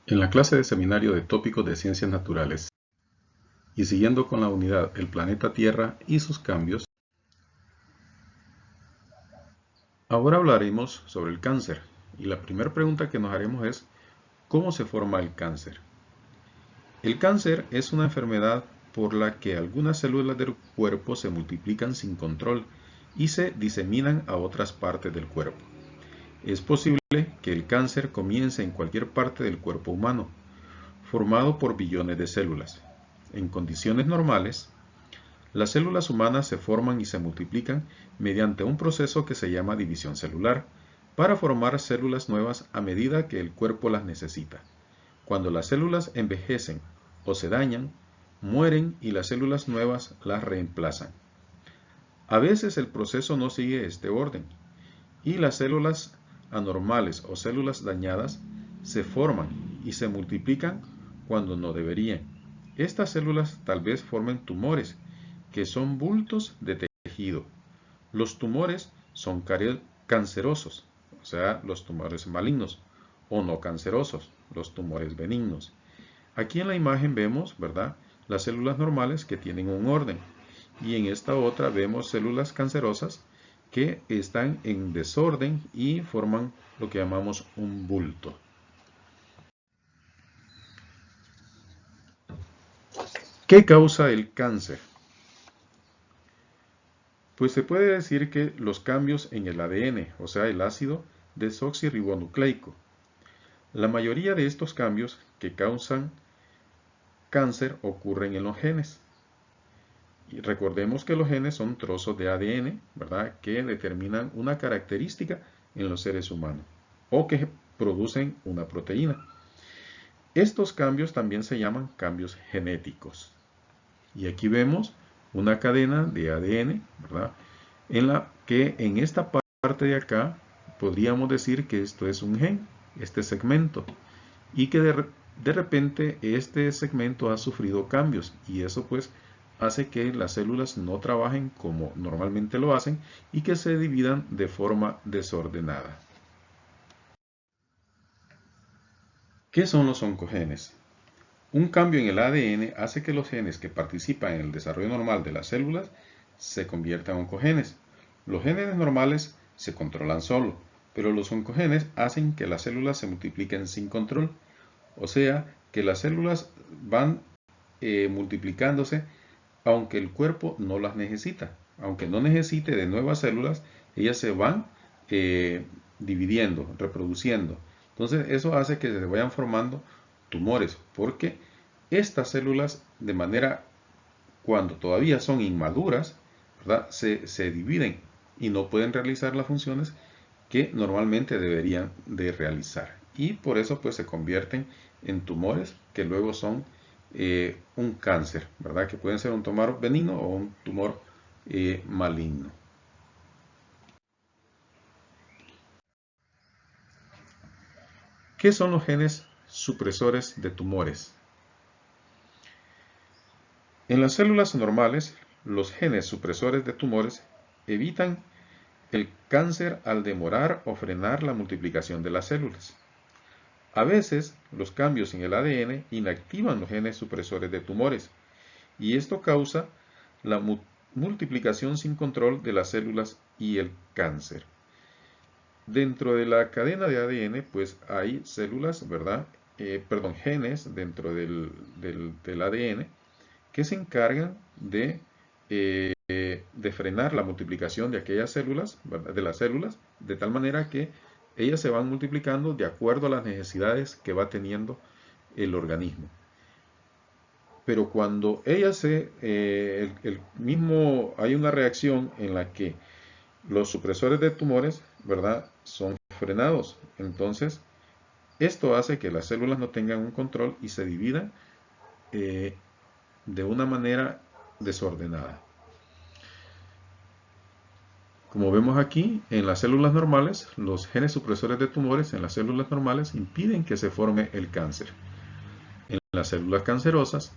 En la clase de seminario de tópicos de ciencias naturales y siguiendo con la unidad El planeta Tierra y sus cambios, ahora hablaremos sobre el cáncer y la primera pregunta que nos haremos es ¿cómo se forma el cáncer? El cáncer es una enfermedad por la que algunas células del cuerpo se multiplican sin control y se diseminan a otras partes del cuerpo. Es posible que el cáncer comience en cualquier parte del cuerpo humano, formado por billones de células. En condiciones normales, las células humanas se forman y se multiplican mediante un proceso que se llama división celular, para formar células nuevas a medida que el cuerpo las necesita. Cuando las células envejecen o se dañan, mueren y las células nuevas las reemplazan. A veces el proceso no sigue este orden y las células anormales o células dañadas se forman y se multiplican cuando no deberían. Estas células tal vez formen tumores, que son bultos de tejido. Los tumores son cancerosos, o sea, los tumores malignos, o no cancerosos, los tumores benignos. Aquí en la imagen vemos, ¿verdad?, las células normales que tienen un orden, y en esta otra vemos células cancerosas que están en desorden y forman lo que llamamos un bulto. ¿Qué causa el cáncer? Pues se puede decir que los cambios en el ADN, o sea, el ácido desoxirribonucleico. La mayoría de estos cambios que causan cáncer ocurren en los genes. Y recordemos que los genes son trozos de ADN, ¿verdad?, que determinan una característica en los seres humanos o que producen una proteína. Estos cambios también se llaman cambios genéticos. Y aquí vemos una cadena de ADN, ¿verdad?, en la que en esta parte de acá podríamos decir que esto es un gen, este segmento, y que de repente este segmento ha sufrido cambios y eso pues hace que las células no trabajen como normalmente lo hacen y que se dividan de forma desordenada. ¿Qué son los oncogenes? Un cambio en el ADN hace que los genes que participan en el desarrollo normal de las células se conviertan en oncogenes. Los genes normales se controlan solo, pero los oncogenes hacen que las células se multipliquen sin control. O sea, que las células van multiplicándose aunque el cuerpo no las necesita. Aunque no necesite de nuevas células, ellas se van dividiendo, reproduciendo. Entonces eso hace que se vayan formando tumores, porque estas células de manera, cuando todavía son inmaduras, ¿verdad?, se dividen y no pueden realizar las funciones que normalmente deberían de realizar. Y por eso pues se convierten en tumores que luego son un cáncer, ¿verdad?, que pueden ser un tumor benigno o un tumor maligno. ¿Qué son los genes supresores de tumores? En las células normales, los genes supresores de tumores evitan el cáncer al demorar o frenar la multiplicación de las células. A veces, los cambios en el ADN inactivan los genes supresores de tumores, y esto causa la multiplicación sin control de las células y el cáncer. Dentro de la cadena de ADN, pues hay células, ¿verdad? Genes dentro del ADN que se encargan de frenar la multiplicación de aquellas células, ¿verdad?, de las células, de tal manera que ellas se van multiplicando de acuerdo a las necesidades que va teniendo el organismo. Pero cuando ellas hay una reacción en la que los supresores de tumores, ¿verdad?, son frenados. Entonces, esto hace que las células no tengan un control y se dividan de una manera desordenada. Como vemos aquí, en las células normales, los genes supresores de tumores en las células normales impiden que se forme el cáncer. En las células cancerosas,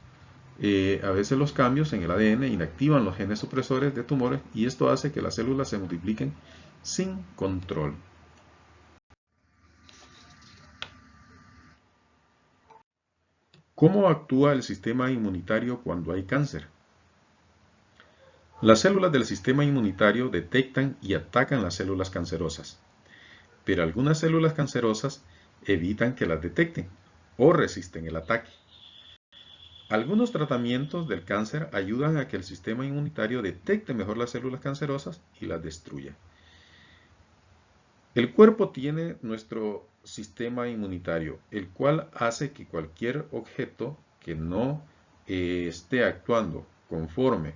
a veces los cambios en el ADN inactivan los genes supresores de tumores y esto hace que las células se multipliquen sin control. ¿Cómo actúa el sistema inmunitario cuando hay cáncer? Las células del sistema inmunitario detectan y atacan las células cancerosas, pero algunas células cancerosas evitan que las detecten o resisten el ataque. Algunos tratamientos del cáncer ayudan a que el sistema inmunitario detecte mejor las células cancerosas y las destruya. El cuerpo tiene nuestro sistema inmunitario, el cual hace que cualquier objeto que no esté actuando conforme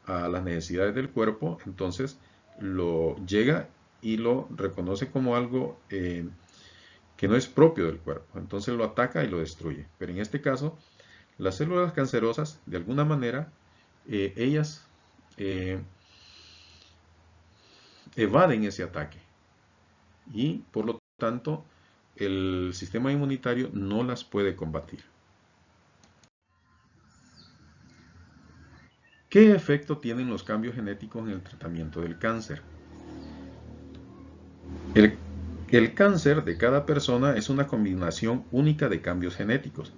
a las necesidades del cuerpo, entonces lo llega y lo reconoce como algo que no es propio del cuerpo. Entonces lo ataca y lo destruye. Pero en este caso, las células cancerosas, de alguna manera, ellas evaden ese ataque y por lo tanto el sistema inmunitario no las puede combatir. ¿Qué efecto tienen los cambios genéticos en el tratamiento del cáncer? El, el cáncer de cada persona es una combinación única de cambios genéticos.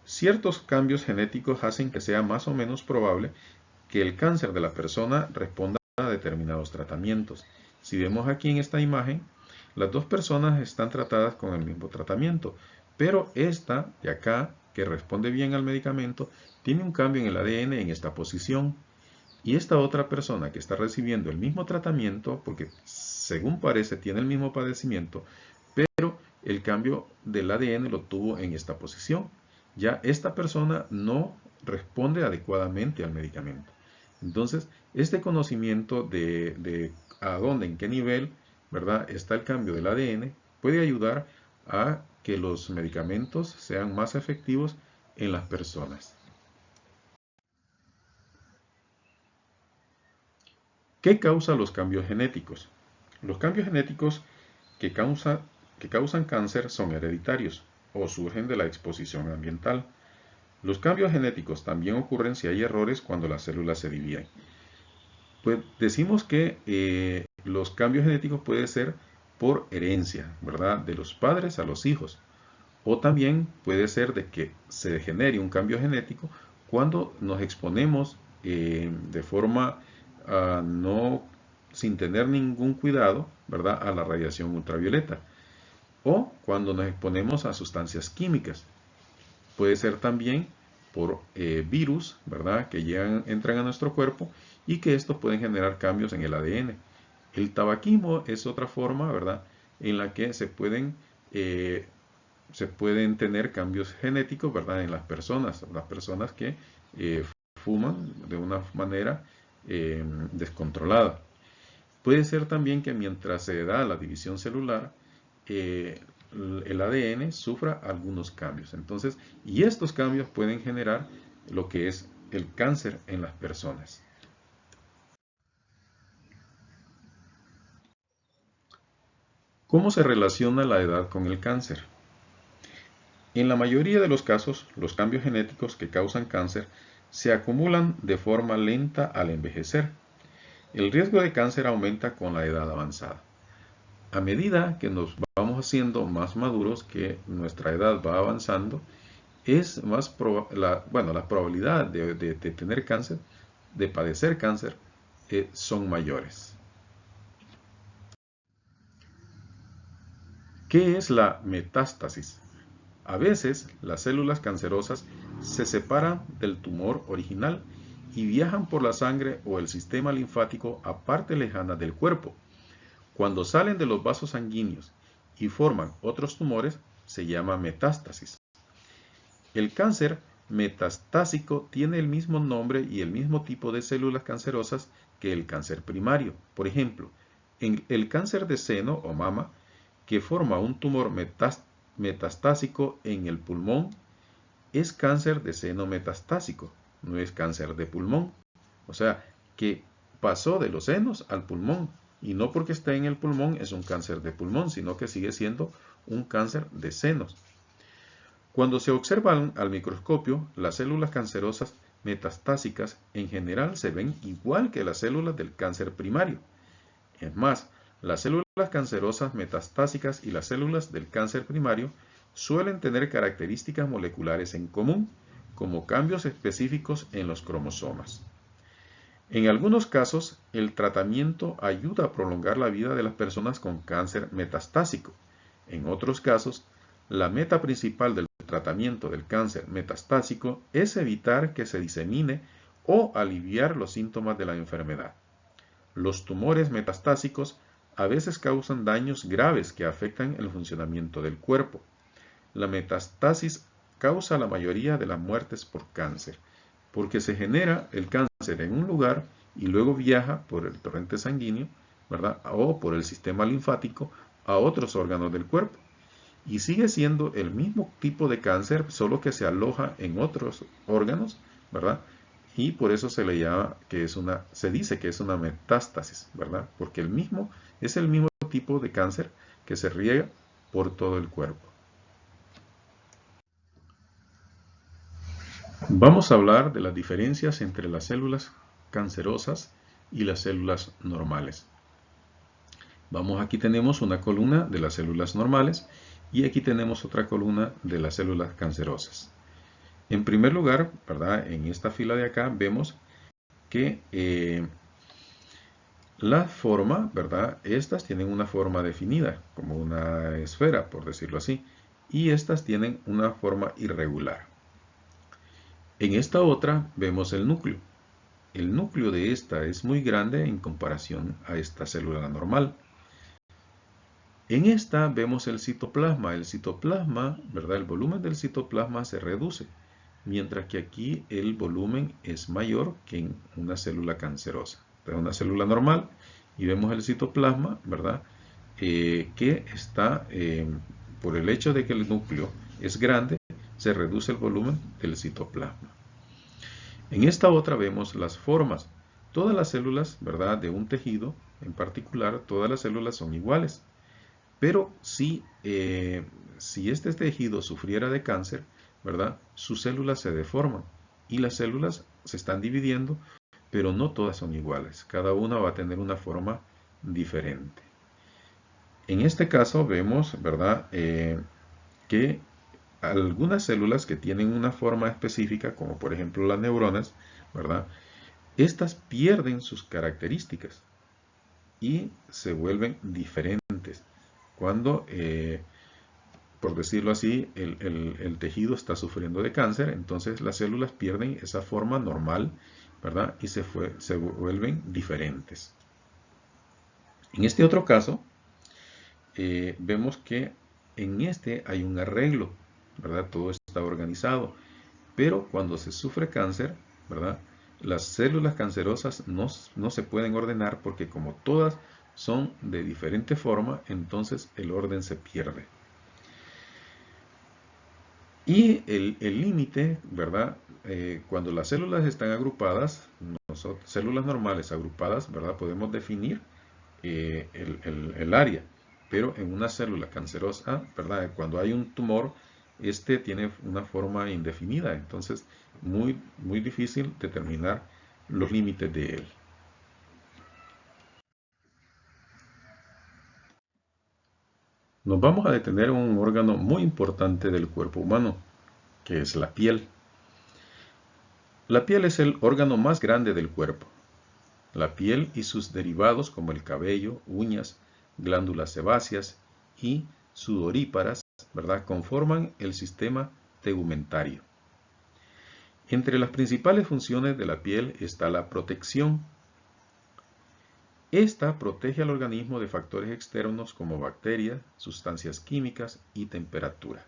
Ciertos cambios genéticos hacen que sea más o menos probable que el cáncer de la persona responda a determinados tratamientos. Si vemos aquí en esta imagen, las dos personas están tratadas con el mismo tratamiento, pero esta de acá, que responde bien al medicamento, tiene un cambio en el ADN en esta posición. Y esta otra persona que está recibiendo el mismo tratamiento, porque según parece tiene el mismo padecimiento, pero el cambio del ADN lo tuvo en esta posición. Ya esta persona no responde adecuadamente al medicamento. Entonces, este conocimiento de a dónde, en qué nivel, ¿verdad?, está el cambio del ADN, puede ayudar a que los medicamentos sean más efectivos en las personas. ¿Qué causa los cambios genéticos? Los cambios genéticos que causan cáncer son hereditarios o surgen de la exposición ambiental. Los cambios genéticos también ocurren si hay errores cuando las células se dividen. Pues decimos que los cambios genéticos pueden ser por herencia, ¿verdad? De los padres a los hijos. O también puede ser de que se genere un cambio genético cuando nos exponemos de forma no sin tener ningún cuidado, ¿verdad?, a la radiación ultravioleta. O cuando nos exponemos a sustancias químicas. Puede ser también por virus, ¿verdad?, que entran a nuestro cuerpo y que estos pueden generar cambios en el ADN. El tabaquismo es otra forma, ¿verdad?, en la que se pueden tener cambios genéticos, ¿verdad?, en las personas que fuman de una manera descontrolada. Puede ser también que mientras se da la división celular, el ADN sufra algunos cambios. Entonces, y estos cambios pueden generar lo que es el cáncer en las personas. ¿Cómo se relaciona la edad con el cáncer? En la mayoría de los casos, los cambios genéticos que causan cáncer se acumulan de forma lenta al envejecer. El riesgo de cáncer aumenta con la edad avanzada. A medida que nos vamos haciendo más maduros, que nuestra edad va avanzando, es más la probabilidad de tener cáncer, de padecer cáncer, son mayores. ¿Qué es la metástasis? A veces las células cancerosas se separan del tumor original y viajan por la sangre o el sistema linfático a partes lejanas del cuerpo. Cuando salen de los vasos sanguíneos y forman otros tumores, se llama metástasis. El cáncer metastásico tiene el mismo nombre y el mismo tipo de células cancerosas que el cáncer primario. Por ejemplo, en el cáncer de seno o mama, que forma un tumor metastásico en el pulmón, es cáncer de seno metastásico, no es cáncer de pulmón. O sea, que pasó de los senos al pulmón. Y no porque esté en el pulmón es un cáncer de pulmón, sino que sigue siendo un cáncer de senos. Cuando se observan al microscopio, las células cancerosas metastásicas en general se ven igual que las células del cáncer primario. Es más, las células cancerosas metastásicas y las células del cáncer primario suelen tener características moleculares en común, como cambios específicos en los cromosomas. En algunos casos, el tratamiento ayuda a prolongar la vida de las personas con cáncer metastásico. En otros casos, la meta principal del tratamiento del cáncer metastásico es evitar que se disemine o aliviar los síntomas de la enfermedad. Los tumores metastásicos a veces causan daños graves que afectan el funcionamiento del cuerpo. La metastasis causa la mayoría de las muertes por cáncer, porque se genera el cáncer en un lugar y luego viaja por el torrente sanguíneo, ¿verdad? O por el sistema linfático a otros órganos del cuerpo. Y sigue siendo el mismo tipo de cáncer, solo que se aloja en otros órganos, ¿verdad? Y por eso se le llama que se dice que es una metástasis, ¿verdad? Porque es el mismo tipo de cáncer que se riega por todo el cuerpo. Vamos a hablar de las diferencias entre las células cancerosas y las células normales. Aquí tenemos una columna de las células normales y aquí tenemos otra columna de las células cancerosas. En primer lugar, ¿verdad? En esta fila de acá vemos que la forma, ¿verdad? Estas tienen una forma definida, como una esfera, por decirlo así, y estas tienen una forma irregular. En esta otra vemos el núcleo. El núcleo de esta es muy grande en comparación a esta célula normal. En esta vemos el citoplasma. El citoplasma, ¿verdad? El volumen del citoplasma se reduce, mientras que aquí el volumen es mayor que en una célula cancerosa. Entonces, una célula normal y vemos el citoplasma, ¿verdad? Que está, por el hecho de que el núcleo es grande, se reduce el volumen del citoplasma. En esta otra vemos las formas. Todas las células, ¿verdad? De un tejido en particular, todas las células son iguales. Pero si este tejido sufriera de cáncer, ¿verdad? Sus células se deforman y las células se están dividiendo, pero no todas son iguales. Cada una va a tener una forma diferente. En este caso vemos, ¿verdad? Que algunas células que tienen una forma específica, como por ejemplo las neuronas, ¿verdad? Estas pierden sus características y se vuelven diferentes. Cuando, por decirlo así, el tejido está sufriendo de cáncer, entonces las células pierden esa forma normal, ¿verdad? Y se vuelven diferentes. En este otro caso, vemos que en este hay un arreglo, ¿verdad? Todo está organizado, pero cuando se sufre cáncer, ¿verdad? Las células cancerosas no se pueden ordenar porque como todas son de diferente forma, entonces el orden se pierde. Y el límite, ¿verdad? Cuando las células están agrupadas, células normales agrupadas, ¿verdad? Podemos definir el área. Pero en una célula cancerosa, ¿verdad? Cuando hay un tumor, este tiene una forma indefinida. Entonces, muy difícil determinar los límites de él. Nos vamos a detener en un órgano muy importante del cuerpo humano, que es la piel. La piel es el órgano más grande del cuerpo. La piel y sus derivados como el cabello, uñas, glándulas sebáceas y sudoríparas, ¿verdad? Conforman el sistema tegumentario. Entre las principales funciones de la piel está la protección. Esta protege al organismo de factores externos como bacterias, sustancias químicas y temperatura.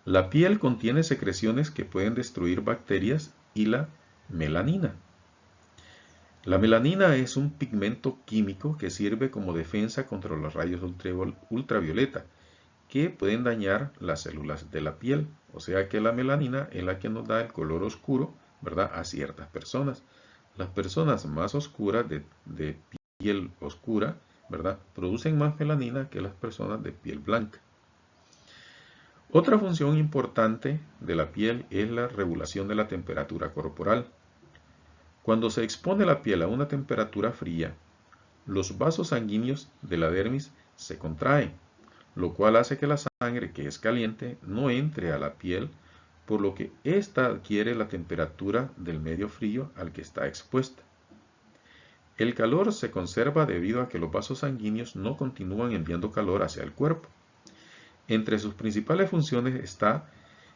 La piel contiene secreciones que pueden destruir bacterias y la melanina. La melanina es un pigmento químico que sirve como defensa contra los rayos ultravioleta que pueden dañar las células de la piel. O sea que la melanina es la que nos da el color oscuro, ¿verdad? A ciertas personas. Las personas más oscuras, de piel oscura, ¿verdad? Producen más melanina que las personas de piel blanca. Otra función importante de la piel es la regulación de la temperatura corporal. Cuando se expone la piel a una temperatura fría, los vasos sanguíneos de la dermis se contraen. lo cual hace que la sangre, que es caliente, no entre a la piel, por lo que ésta adquiere la temperatura del medio frío al que está expuesta. El calor se conserva debido a que los vasos sanguíneos no continúan enviando calor hacia el cuerpo. Entre sus principales funciones está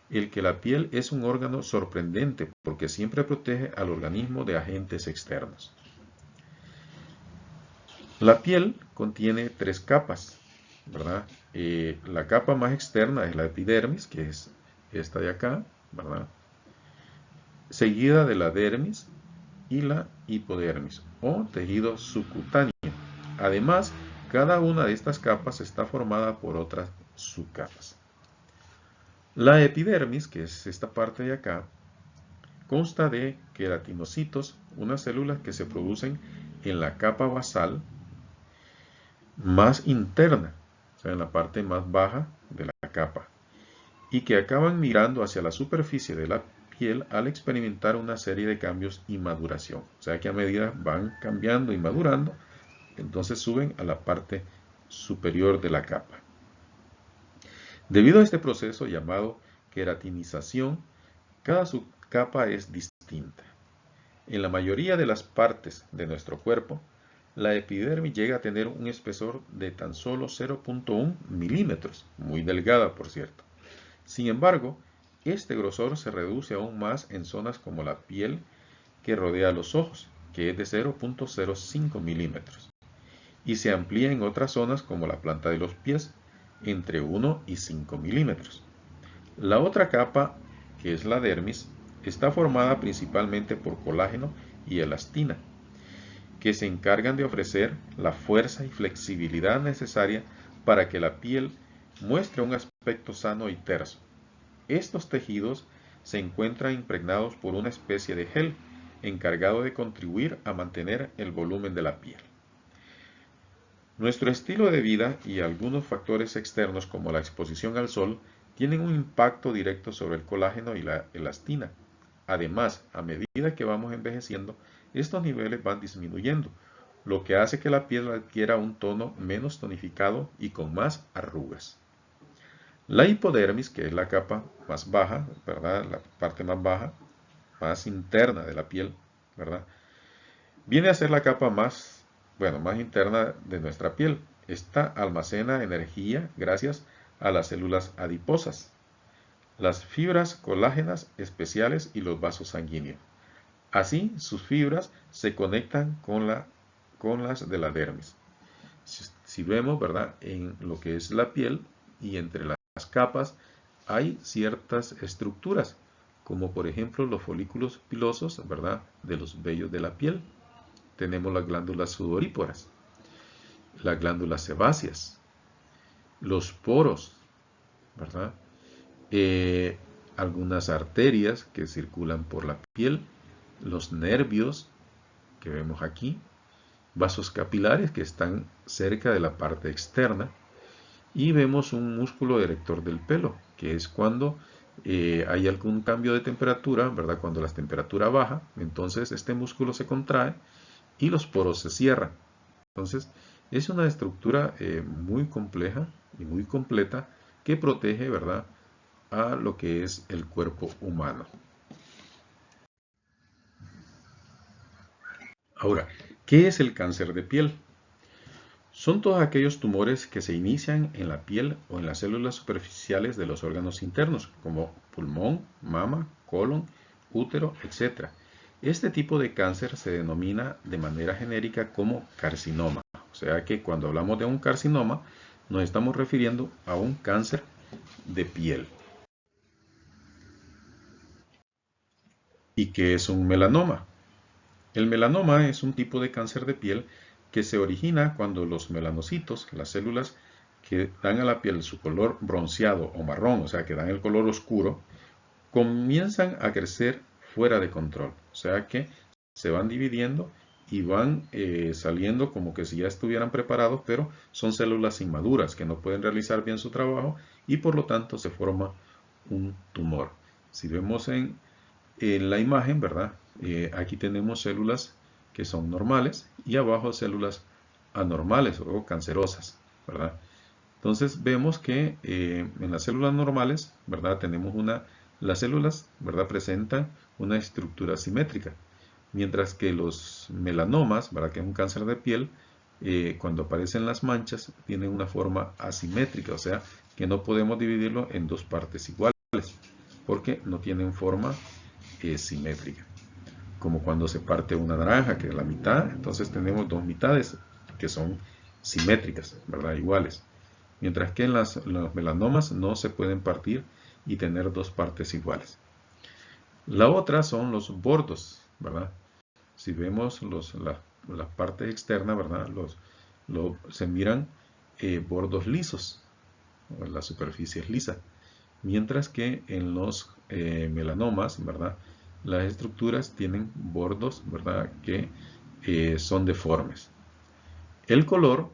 el que la piel es un órgano sorprendente porque siempre protege al organismo de agentes externos. La piel contiene 3 capas, ¿verdad? La capa más externa es la epidermis, que es esta de acá, ¿verdad? Seguida de la dermis y la hipodermis o tejido subcutáneo. Además, cada una de estas capas está formada por otras subcapas. La epidermis, que es esta parte de acá, consta de queratinocitos, unas células que se producen en la capa basal más interna, o sea, en la parte más baja de la capa, y que acaban migrando hacia la superficie de la piel al experimentar una serie de cambios y maduración. O sea que a medida van cambiando y madurando, entonces suben a la parte superior de la capa. Debido a este proceso llamado queratinización, cada subcapa es distinta. En la mayoría de las partes de nuestro cuerpo, la epidermis llega a tener un espesor de tan solo 0.1 milímetros, muy delgada por cierto. Sin embargo, este grosor se reduce aún más en zonas como la piel que rodea los ojos, que es de 0.05 milímetros, y se amplía en otras zonas como la planta de los pies, entre 1 y 5 milímetros. La otra capa, que es la dermis, está formada principalmente por colágeno y elastina, que se encargan de ofrecer la fuerza y flexibilidad necesaria para que la piel muestre un aspecto sano y terso. Estos tejidos se encuentran impregnados por una especie de gel encargado de contribuir a mantener el volumen de la piel. Nuestro estilo de vida y algunos factores externos como la exposición al sol tienen un impacto directo sobre el colágeno y la elastina. Además, a medida que vamos envejeciendo, estos niveles van disminuyendo, lo que hace que la piel adquiera un tono menos tonificado y con más arrugas. La hipodermis, que es la capa más baja, ¿verdad? La parte más baja, más interna de la piel, ¿verdad? Viene a ser la capa más interna de nuestra piel. Esta almacena energía gracias a las células adiposas, las fibras colágenas especiales y los vasos sanguíneos. Así, sus fibras se conectan con las de la dermis. Si vemos, ¿verdad? En lo que es la piel y entre las capas hay ciertas estructuras, como por ejemplo los folículos pilosos, ¿verdad? De los vellos de la piel. Tenemos las glándulas sudoríparas, las glándulas sebáceas, los poros, ¿verdad? Algunas arterias que circulan por la piel, los nervios que vemos aquí, vasos capilares que están cerca de la parte externa, y vemos un músculo erector del pelo, que es cuando hay algún cambio de temperatura, ¿verdad? Cuando la temperatura baja, entonces este músculo se contrae y los poros se cierran. Entonces, es una estructura muy compleja y muy completa que protege, ¿verdad?, a lo que es el cuerpo humano. Ahora, ¿qué es el cáncer de piel? Son todos aquellos tumores que se inician en la piel o en las células superficiales de los órganos internos, como pulmón, mama, colon, útero, etc. Este tipo de cáncer se denomina de manera genérica como carcinoma. O sea que cuando hablamos de un carcinoma, nos estamos refiriendo a un cáncer de piel. ¿Y qué es un melanoma? El melanoma es un tipo de cáncer de piel que se origina cuando los melanocitos, las células que dan a la piel su color bronceado o marrón, o sea que dan el color oscuro, comienzan a crecer fuera de control. O sea que se van dividiendo y van saliendo como que si ya estuvieran preparados, pero son células inmaduras que no pueden realizar bien su trabajo y por lo tanto se forma un tumor. Si vemos en la imagen, ¿verdad? Aquí tenemos células que son normales y abajo células anormales o cancerosas, ¿verdad? Entonces vemos que en las células normales, ¿verdad? Tenemos las células, ¿verdad? Presentan una estructura simétrica, mientras que los melanomas, ¿verdad? Que es un cáncer de piel, cuando aparecen las manchas, tienen una forma asimétrica, o sea, que no podemos dividirlo en dos partes iguales, porque no tienen forma simétrica. Como cuando se parte una naranja, que es la mitad, entonces tenemos dos mitades que son simétricas, ¿verdad? Iguales. Mientras que en los melanomas no se pueden partir y tener dos partes iguales. La otra son los bordos, ¿verdad? Si vemos las partes externas, ¿verdad? Se miran bordos lisos, la superficie es lisa. Mientras que en los melanomas, ¿verdad? Las estructuras tienen bordos, ¿verdad? Que son deformes. El color,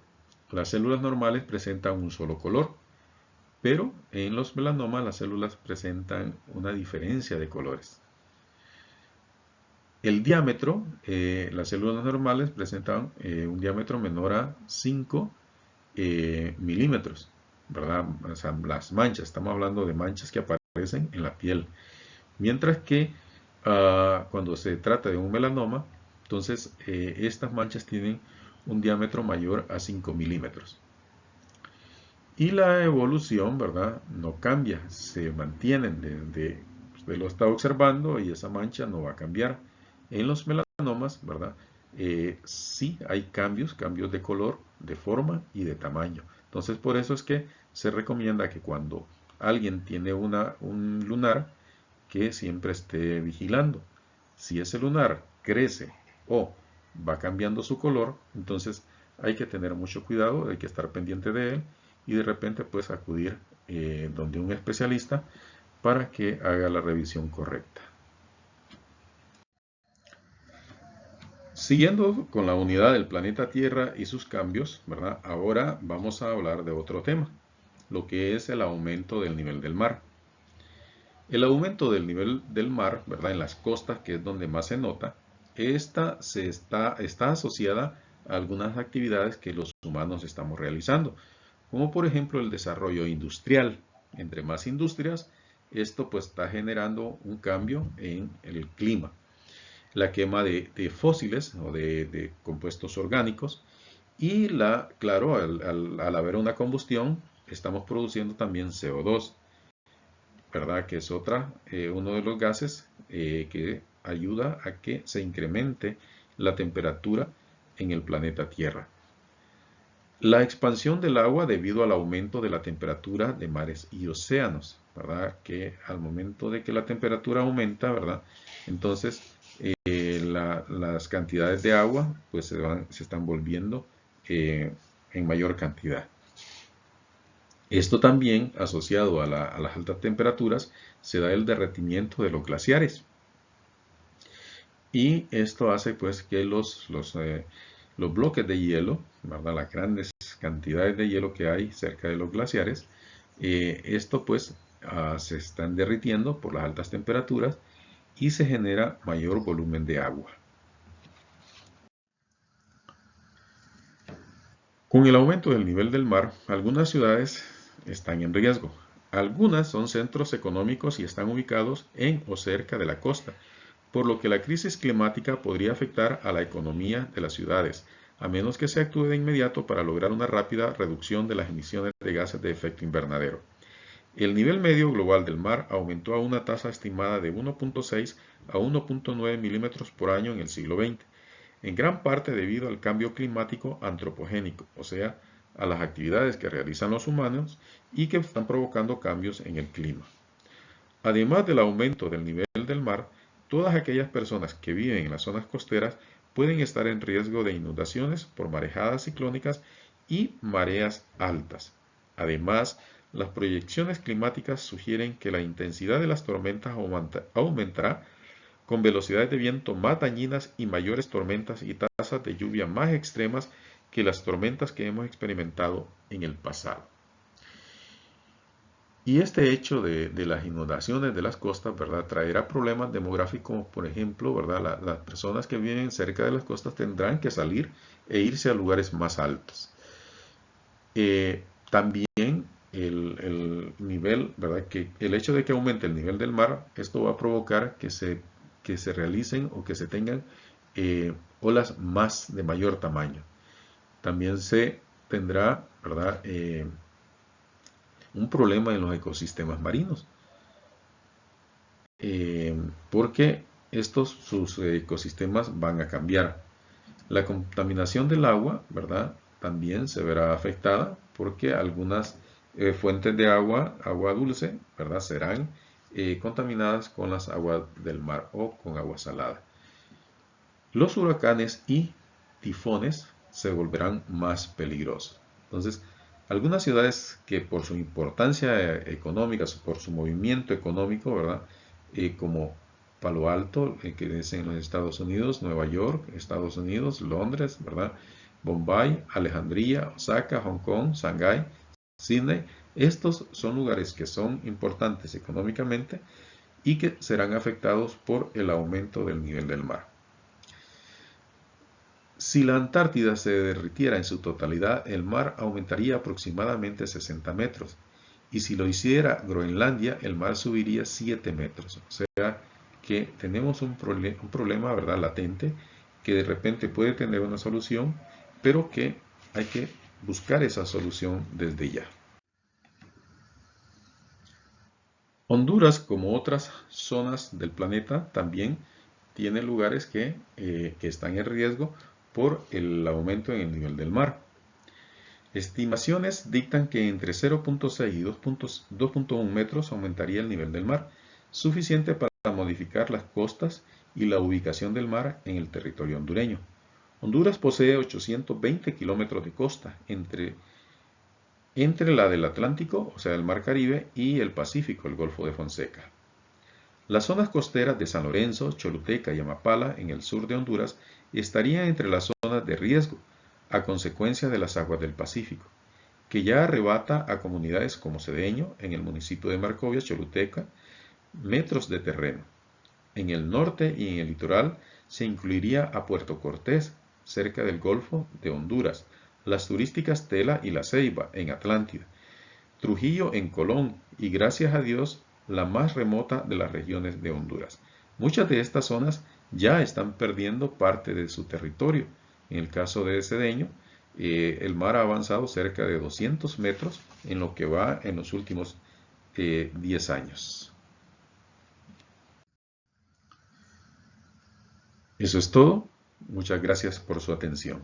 las células normales presentan un solo color, pero en los melanomas las células presentan una diferencia de colores. El diámetro, las células normales presentan un diámetro menor a 5 milímetros, ¿verdad? O sea, las manchas, estamos hablando de manchas que aparecen en la piel. Mientras que cuando se trata de un melanoma, entonces estas manchas tienen un diámetro mayor a 5 milímetros. Y la evolución, ¿verdad? No cambia, se mantienen. Usted lo está observando y esa mancha no va a cambiar. En los melanomas, ¿verdad? Sí hay cambios de color, de forma y de tamaño. Entonces, por eso es que se recomienda que cuando alguien tiene un lunar, que siempre esté vigilando. Si ese lunar crece o va cambiando su color, entonces hay que tener mucho cuidado, hay que estar pendiente de él y de repente pues acudir donde un especialista para que haga la revisión correcta. Siguiendo con la unidad del planeta Tierra y sus cambios, ¿verdad? Ahora vamos a hablar de otro tema, lo que es el aumento del nivel del mar. El aumento del nivel del mar, ¿verdad? En las costas, que es donde más se nota, esta está asociada a algunas actividades que los humanos estamos realizando, como por ejemplo el desarrollo industrial. Entre más industrias, esto pues está generando un cambio en el clima. La quema de fósiles o de compuestos orgánicos y claro, al haber una combustión, estamos produciendo también CO2. ¿Verdad? Que es uno de los gases que ayuda a que se incremente la temperatura en el planeta Tierra. La expansión del agua debido al aumento de la temperatura de mares y océanos, ¿verdad? Que al momento de que la temperatura aumenta, ¿verdad? Entonces las cantidades de agua pues se están volviendo en mayor cantidad. Esto también, asociado a las altas temperaturas, se da el derretimiento de los glaciares. Y esto hace pues que los bloques de hielo, ¿verdad? Las grandes cantidades de hielo que hay cerca de los glaciares, esto pues se están derritiendo por las altas temperaturas y se genera mayor volumen de agua. Con el aumento del nivel del mar, algunas ciudades están en riesgo. Algunas son centros económicos y están ubicados en o cerca de la costa, por lo que la crisis climática podría afectar a la economía de las ciudades, a menos que se actúe de inmediato para lograr una rápida reducción de las emisiones de gases de efecto invernadero. El nivel medio global del mar aumentó a una tasa estimada de 1.6 a 1.9 milímetros por año en el siglo XX, en gran parte debido al cambio climático antropogénico, o sea, a las actividades que realizan los humanos y que están provocando cambios en el clima. Además del aumento del nivel del mar, todas aquellas personas que viven en las zonas costeras pueden estar en riesgo de inundaciones por marejadas ciclónicas y mareas altas. Además, las proyecciones climáticas sugieren que la intensidad de las tormentas aumentará con velocidades de viento más dañinas y mayores tormentas y tasas de lluvia más extremas que las tormentas que hemos experimentado en el pasado. Y este hecho de las inundaciones de las costas, ¿verdad? Traerá problemas demográficos, como por ejemplo, ¿verdad? Las personas que viven cerca de las costas tendrán que salir e irse a lugares más altos. También el nivel, ¿verdad? Que el hecho de que aumente el nivel del mar, esto va a provocar que se realicen o que se tengan olas más de mayor tamaño. También se tendrá, ¿verdad? Un problema en los ecosistemas marinos, porque sus ecosistemas van a cambiar. La contaminación del agua, ¿verdad? También se verá afectada porque algunas fuentes de agua dulce, ¿verdad? Serán contaminadas con las aguas del mar o con agua salada. Los huracanes y tifones se volverán más peligrosos. Entonces, algunas ciudades que por su importancia económica, por su movimiento económico, ¿verdad? Como Palo Alto, que es en los Estados Unidos, Nueva York, Estados Unidos, Londres, ¿verdad? Bombay, Alejandría, Osaka, Hong Kong, Shanghái, Sydney. Estos son lugares que son importantes económicamente y que serán afectados por el aumento del nivel del mar. Si la Antártida se derritiera en su totalidad, el mar aumentaría aproximadamente 60 metros. Y si lo hiciera Groenlandia, el mar subiría 7 metros. O sea que tenemos un problema, ¿verdad? Latente, que de repente puede tener una solución, pero que hay que buscar esa solución desde ya. Honduras, como otras zonas del planeta, también tiene lugares que están en riesgo por el aumento en el nivel del mar. Estimaciones dictan que entre 0.6 y 2.1 metros aumentaría el nivel del mar, suficiente para modificar las costas y la ubicación del mar en el territorio hondureño. Honduras posee 820 kilómetros de costa entre la del Atlántico, o sea, el Mar Caribe, y el Pacífico, el Golfo de Fonseca. Las zonas costeras de San Lorenzo, Choluteca y Amapala, en el sur de Honduras, estarían entre las zonas de riesgo, a consecuencia de las aguas del Pacífico, que ya arrebata a comunidades como Cedeño, en el municipio de Marcovia, Choluteca, metros de terreno. En el norte y en el litoral se incluiría a Puerto Cortés, cerca del Golfo de Honduras, las turísticas Tela y La Ceiba, en Atlántida, Trujillo en Colón y, gracias a Dios, la más remota de las regiones de Honduras. Muchas de estas zonas ya están perdiendo parte de su territorio. En el caso de Cedeño, el mar ha avanzado cerca de 200 metros en lo que va en los últimos 10 años. Eso es todo. Muchas gracias por su atención.